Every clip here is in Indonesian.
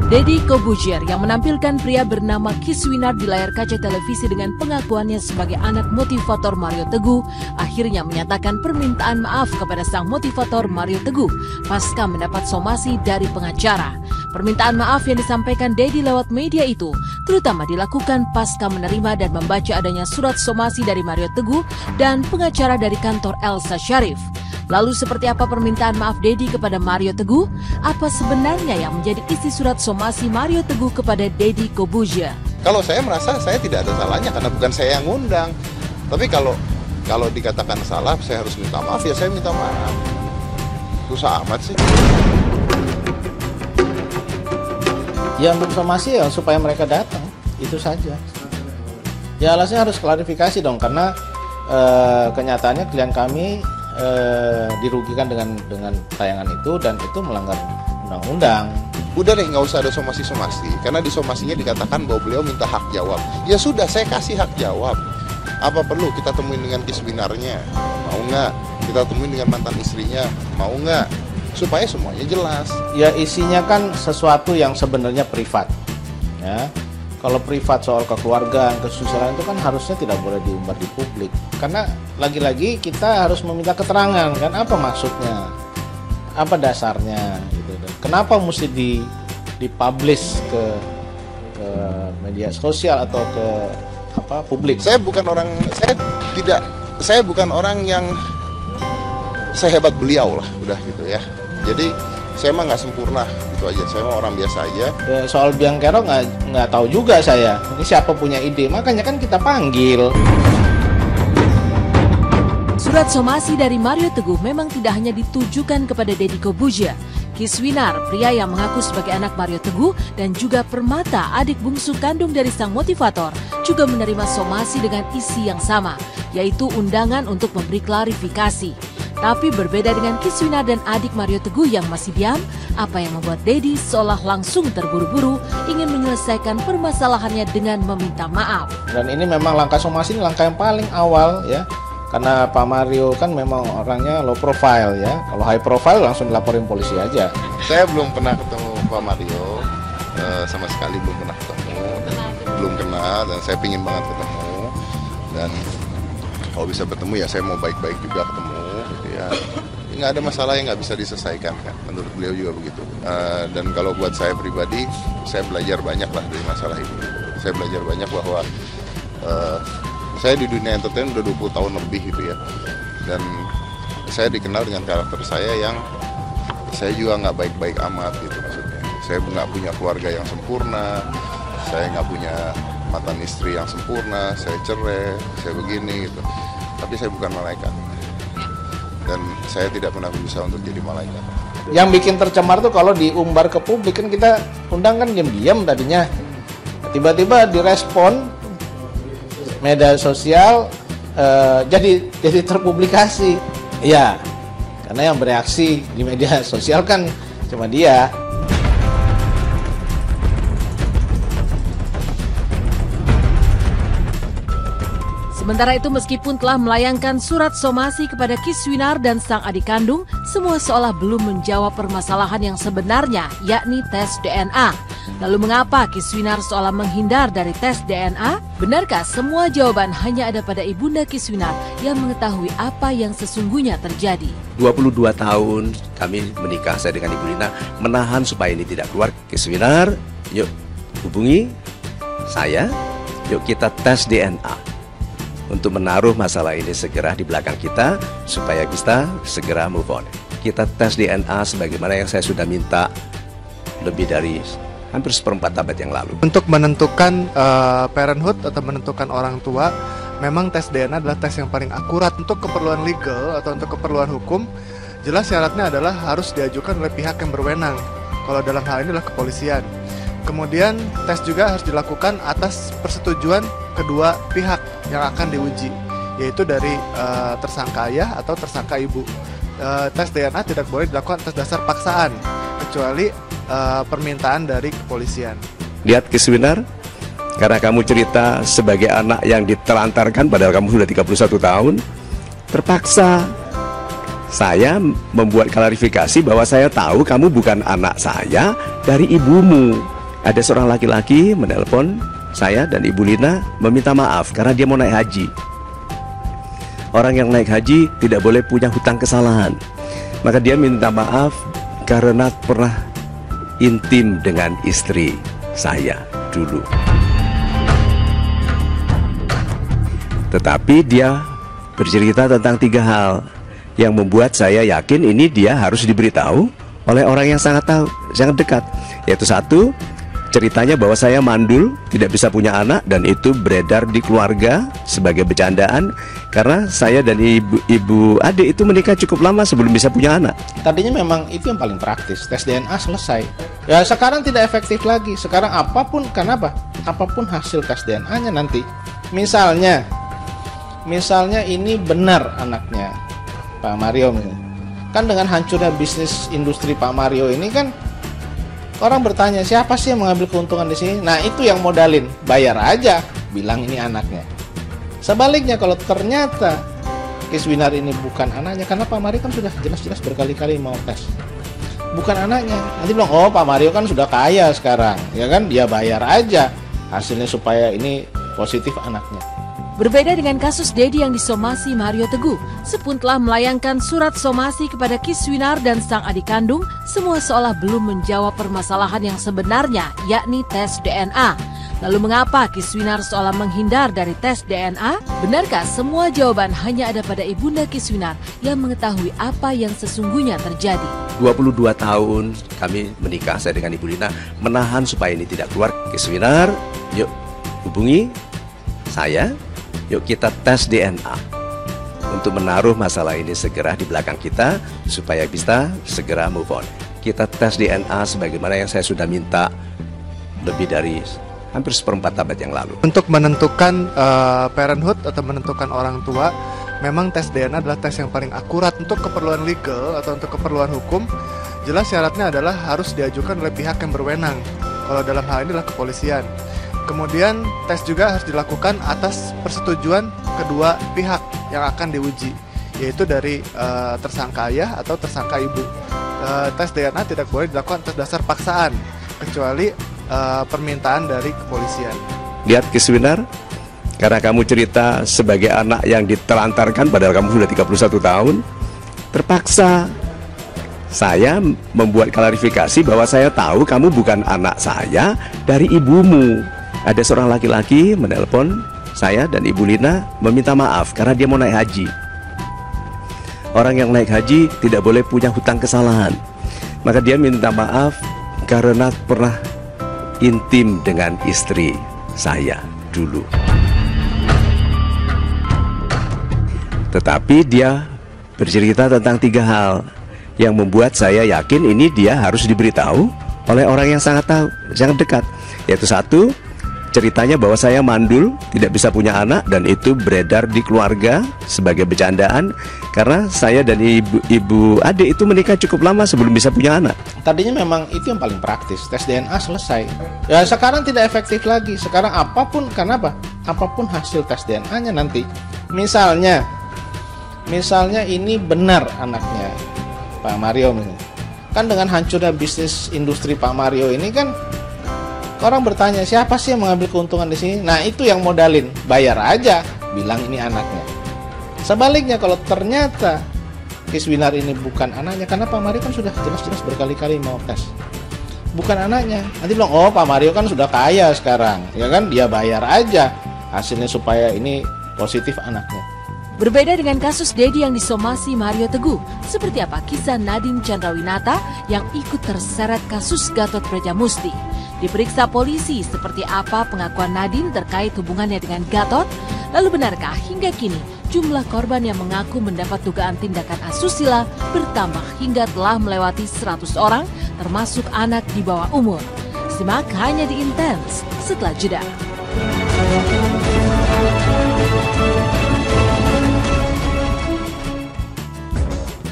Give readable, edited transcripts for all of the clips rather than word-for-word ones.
Deddy Corbuzier yang menampilkan pria bernama Kiswinar di layar kaca televisi dengan pengakuannya sebagai anak motivator Mario Teguh akhirnya menyatakan permintaan maaf kepada sang motivator Mario Teguh pasca mendapat somasi dari pengacara. Permintaan maaf yang disampaikan Deddy lewat media itu terutama dilakukan pasca menerima dan membaca adanya surat somasi dari Mario Teguh dan pengacara dari kantor Elsa Sharif. Lalu seperti apa permintaan maaf Deddy kepada Mario Teguh? Apa sebenarnya yang menjadi isi surat somasi Mario Teguh kepada Deddy Corbuzier? Kalau saya merasa saya tidak ada salahnya karena bukan saya yang ngundang. Tapi kalau dikatakan salah, saya harus minta maaf, ya saya minta maaf. Susah amat sih. Ya untuk somasi ya supaya mereka datang, itu saja. Ya alasnya harus klarifikasi dong karena kenyataannya klien kami dirugikan dengan tayangan itu dan itu melanggar undang-undang. Udah deh, nggak usah ada somasi-somasi karena di somasinya dikatakan bahwa beliau minta hak jawab. Ya sudah, saya kasih hak jawab. Apa perlu kita temuin dengan Kiswinarnya? Mau nggak? Kita temuin dengan mantan istrinya? Mau nggak? Supaya semuanya jelas. Ya isinya kan sesuatu yang sebenarnya privat. Ya. Kalau privat soal kekeluargaan, kesusilaan itu kan harusnya tidak boleh diumbar di publik. Karena lagi-lagi kita harus meminta keterangan kan apa maksudnya, apa dasarnya gitu. Kenapa mesti dipublish ke media sosial atau ke publik? Saya bukan orang yang sehebat beliau lah, udah gitu ya. Jadi saya mah nggak sempurna, itu aja. Saya mah orang biasa aja. Ya, soal biang kerok nggak tahu juga saya. Ini siapa punya ide? Makanya kan kita panggil. Surat somasi dari Mario Teguh memang tidak hanya ditujukan kepada Deddy Corbuzier. Kiswinar, pria yang mengaku sebagai anak Mario Teguh, dan juga Permata, adik bungsu kandung dari sang motivator, juga menerima somasi dengan isi yang sama, yaitu undangan untuk memberi klarifikasi. Tapi berbeda dengan Kiswinar dan adik Mario Teguh yang masih diam, apa yang membuat Deddy seolah langsung terburu-buru ingin menyelesaikan permasalahannya dengan meminta maaf. Dan ini memang langkah somasi, ini langkah yang paling awal ya. Karena Pak Mario kan memang orangnya low profile ya. Kalau high profile langsung dilaporin polisi aja. Saya belum pernah ketemu Pak Mario, sama sekali belum pernah ketemu, dan belum kenal, dan saya pingin banget ketemu. Dan kalau bisa bertemu ya saya mau baik-baik juga ketemu. Ya, nggak ada masalah yang nggak bisa diselesaikan kan, menurut beliau juga begitu. Dan kalau buat saya pribadi, saya belajar banyak lah dari masalah ini. Saya belajar banyak bahwa saya di dunia entertain udah 20 tahun lebih gitu ya. Dan saya dikenal dengan karakter saya yang saya juga nggak baik-baik amat gitu maksudnya. Saya nggak punya keluarga yang sempurna, saya nggak punya mantan istri yang sempurna, saya cerai, saya begini gitu. Tapi saya bukan malaikat. Dan saya tidak pernah berusaha untuk jadi malaikat. Yang bikin tercemar tuh kalau diumbar ke publik kan kita undang kan diam-diam tadinya. Tiba-tiba direspon media sosial jadi terpublikasi. Iya, karena yang bereaksi di media sosial kan cuma dia. Sementara itu meskipun telah melayangkan surat somasi kepada Kiswinar dan sang adik kandung, semua seolah belum menjawab permasalahan yang sebenarnya, yakni tes DNA. Lalu mengapa Kiswinar seolah menghindar dari tes DNA? Benarkah semua jawaban hanya ada pada ibunda Kiswinar yang mengetahui apa yang sesungguhnya terjadi? 22 tahun kami menikah, saya dengan Ibu Lina, menahan supaya ini tidak keluar. Kiswinar, yuk hubungi saya, yuk kita tes DNA. Untuk menaruh masalah ini segera di belakang kita supaya kita segera move on. Kita tes DNA sebagaimana yang saya sudah minta lebih dari hampir seperempat abad yang lalu. Untuk menentukan parenthood atau menentukan orang tua, memang tes DNA adalah tes yang paling akurat. Untuk keperluan legal atau untuk keperluan hukum, jelas syaratnya adalah harus diajukan oleh pihak yang berwenang. Kalau dalam hal ini adalah kepolisian. Kemudian tes juga harus dilakukan atas persetujuan kedua pihak yang akan diuji, yaitu dari tersangka ayah atau tersangka ibu. Tes DNA tidak boleh dilakukan atas dasar paksaan, kecuali permintaan dari kepolisian. Lihat Kiswinar, karena kamu cerita sebagai anak yang ditelantarkan padahal kamu sudah 31 tahun, terpaksa saya membuat klarifikasi bahwa saya tahu kamu bukan anak saya dari ibumu. Ada seorang laki-laki menelpon saya dan Ibu Lina meminta maaf karena dia mau naik haji. Orang yang naik haji tidak boleh punya hutang kesalahan. Maka dia minta maaf karena pernah intim dengan istri saya dulu. Tetapi dia bercerita tentang 3 hal yang membuat saya yakin ini dia harus diberitahu oleh orang yang sangat dekat. Yaitu 1, ceritanya bahwa saya mandul, tidak bisa punya anak, dan itu beredar di keluarga sebagai bercandaan karena saya dan ibu adik itu menikah cukup lama sebelum bisa punya anak. Tadinya memang itu yang paling praktis, tes DNA selesai. Ya sekarang tidak efektif lagi. Sekarang apapun, kenapa? Apapun hasil tes DNA-nya nanti. Misalnya ini benar anaknya Pak Mario misalnya. Kan dengan hancurnya bisnis industri Pak Mario ini kan orang bertanya, siapa sih yang mengambil keuntungan di sini? Nah, itu yang modalin, bayar aja, bilang ini anaknya. Sebaliknya kalau ternyata Kiswinar ini bukan anaknya, karena Pak Mario kan sudah jelas-jelas berkali-kali mau tes, bukan anaknya. Nanti bilang, oh Pak Mario kan sudah kaya sekarang, ya kan? Dia bayar aja hasilnya supaya ini positif anaknya. Berbeda dengan kasus Dedi yang disomasi Mario Teguh, Sepun telah melayangkan surat somasi kepada Kiswinar dan sang adik kandung, semua seolah belum menjawab permasalahan yang sebenarnya, yakni tes DNA. Lalu mengapa Kiswinar seolah menghindar dari tes DNA? Benarkah semua jawaban hanya ada pada ibunda Kiswinar yang mengetahui apa yang sesungguhnya terjadi? 22 tahun kami menikah, saya dengan Ibu Lina, menahan supaya ini tidak keluar. Kiswinar, yuk hubungi saya, yuk kita tes DNA untuk menaruh masalah ini segera di belakang kita supaya bisa segera move on. Kita tes DNA sebagaimana yang saya sudah minta lebih dari hampir 1/4 abad yang lalu. Untuk menentukan parenthood atau menentukan orang tua, memang tes DNA adalah tes yang paling akurat untuk keperluan legal atau untuk keperluan hukum. Jelas syaratnya adalah harus diajukan oleh pihak yang berwenang. Kalau dalam hal ini adalah kepolisian. Kemudian tes juga harus dilakukan atas persetujuan kedua pihak yang akan diuji, yaitu dari tersangka ayah atau tersangka ibu. Tes DNA tidak boleh dilakukan atas dasar paksaan, kecuali permintaan dari kepolisian. Lihat Kiswinar, karena kamu cerita sebagai anak yang ditelantarkan padahal kamu sudah 31 tahun, terpaksa saya membuat klarifikasi bahwa saya tahu kamu bukan anak saya dari ibumu. Ada seorang laki-laki menelpon saya dan Ibu Lina meminta maaf karena dia mau naik haji. Orang yang naik haji tidak boleh punya hutang kesalahan. Maka dia minta maaf karena pernah intim dengan istri saya dulu. Tetapi dia bercerita tentang 3 hal yang membuat saya yakin ini dia harus diberitahu oleh orang yang sangat dekat. Yaitu 1, ceritanya bahwa saya mandul, tidak bisa punya anak, dan itu beredar di keluarga sebagai bercandaan karena saya dan ibu adik itu menikah cukup lama sebelum bisa punya anak. Tadinya memang itu yang paling praktis, tes DNA selesai. Ya sekarang tidak efektif lagi. Sekarang apapun, kenapa? Apapun hasil tes DNA-nya nanti. Misalnya ini benar anaknya Pak Mario misalnya. Kan dengan hancurnya bisnis industri Pak Mario ini kan orang bertanya, siapa sih yang mengambil keuntungan di sini? Nah, itu yang modalin, bayar aja, bilang ini anaknya. Sebaliknya kalau ternyata Kiswinar ini bukan anaknya, karena Pak Mario kan sudah jelas-jelas berkali-kali mau tes, bukan anaknya. Nanti bilang, oh Pak Mario kan sudah kaya sekarang, ya kan? Dia bayar aja hasilnya supaya ini positif anaknya. Berbeda dengan kasus Dedi yang disomasi Mario Teguh, seperti apa kisah Nadine Chandrawinata yang ikut terseret kasus Gatot Brajamusti? Diperiksa polisi seperti apa pengakuan Nadine terkait hubungannya dengan Gatot? Lalu benarkah hingga kini jumlah korban yang mengaku mendapat dugaan tindakan asusila bertambah hingga telah melewati 100 orang termasuk anak di bawah umur? Simak hanya di Intens setelah jeda.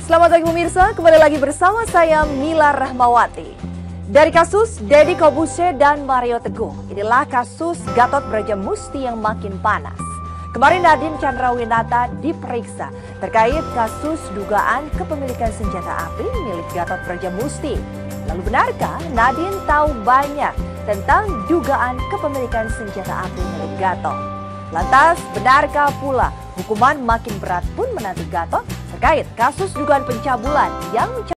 Selamat pagi pemirsa, kembali lagi bersama saya Mila Rahmawati. Dari kasus Deddy Corbuzier dan Mario Teguh, inilah kasus Gatot Brajamusti yang makin panas. Kemarin Nadine Chandrawinata diperiksa terkait kasus dugaan kepemilikan senjata api milik Gatot Brajamusti. Lalu benarkah Nadine tahu banyak tentang dugaan kepemilikan senjata api milik Gatot. Lantas, benarkah pula hukuman makin berat pun menanti Gatot terkait kasus dugaan pencabulan yang